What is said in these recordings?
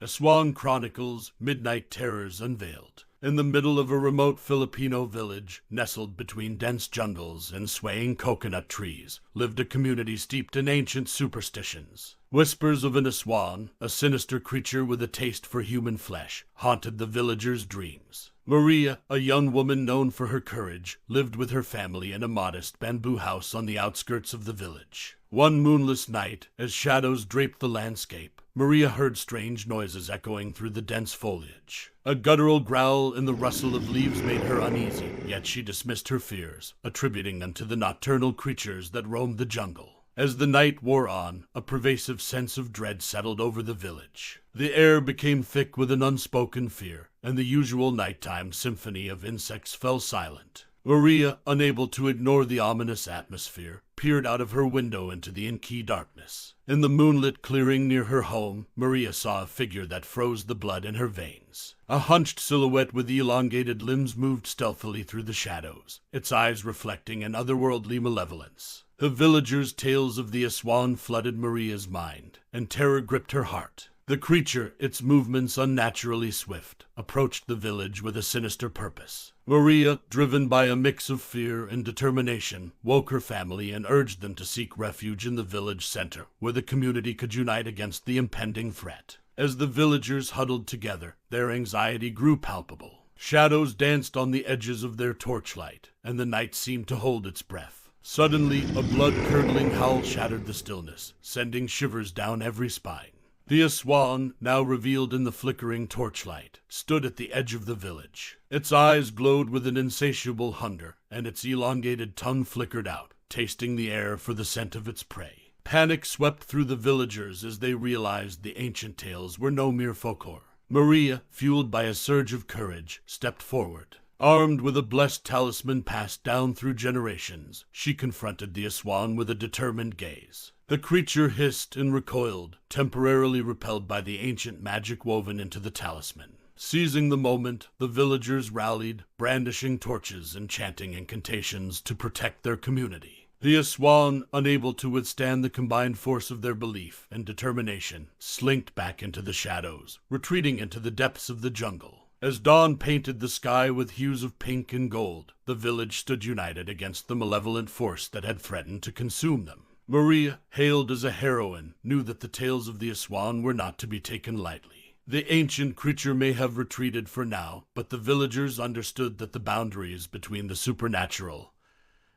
Aswang Chronicles, Midnight Terrors Unveiled. In the middle of a remote Filipino village, nestled between dense jungles and swaying coconut trees, lived a community steeped in ancient superstitions. Whispers of an aswang, a sinister creature with a taste for human flesh, haunted the villagers' dreams. Maria, a young woman known for her courage, lived with her family in a modest bamboo house on the outskirts of the village. One moonless night, as shadows draped the landscape, Maria heard strange noises echoing through the dense foliage. A guttural growl and the rustle of leaves made her uneasy, yet she dismissed her fears, attributing them to the nocturnal creatures that roamed the jungle. As the night wore on, a pervasive sense of dread settled over the village. The air became thick with an unspoken fear, and the usual nighttime symphony of insects fell silent. Maria, unable to ignore the ominous atmosphere, peered out of her window into the inky darkness. In the moonlit clearing near her home, Maria saw a figure that froze the blood in her veins. A hunched silhouette with elongated limbs moved stealthily through the shadows, its eyes reflecting an otherworldly malevolence. The villagers' tales of the aswang flooded Maria's mind, and terror gripped her heart. The creature, its movements unnaturally swift, approached the village with a sinister purpose. Maria, driven by a mix of fear and determination, woke her family and urged them to seek refuge in the village center, where the community could unite against the impending threat. As the villagers huddled together, their anxiety grew palpable. Shadows danced on the edges of their torchlight, and the night seemed to hold its breath. Suddenly, a blood-curdling howl shattered the stillness, sending shivers down every spine. The aswang, now revealed in the flickering torchlight, stood at the edge of the village. Its eyes glowed with an insatiable hunger, and its elongated tongue flickered out, tasting the air for the scent of its prey. Panic swept through the villagers as they realized the ancient tales were no mere folklore. Maria, fueled by a surge of courage, stepped forward. Armed with a blessed talisman passed down through generations, she confronted the aswang with a determined gaze. The creature hissed and recoiled, temporarily repelled by the ancient magic woven into the talisman. Seizing the moment, the villagers rallied, brandishing torches and chanting incantations to protect their community. The aswang, unable to withstand the combined force of their belief and determination, slinked back into the shadows, retreating into the depths of the jungle. As dawn painted the sky with hues of pink and gold, the village stood united against the malevolent force that had threatened to consume them. Maria, hailed as a heroine, knew that the tales of the aswang were not to be taken lightly. The ancient creature may have retreated for now, but the villagers understood that the boundaries between the supernatural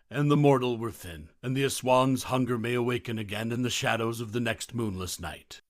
and the mortal were thin, and the aswang's hunger may awaken again in the shadows of the next moonless night.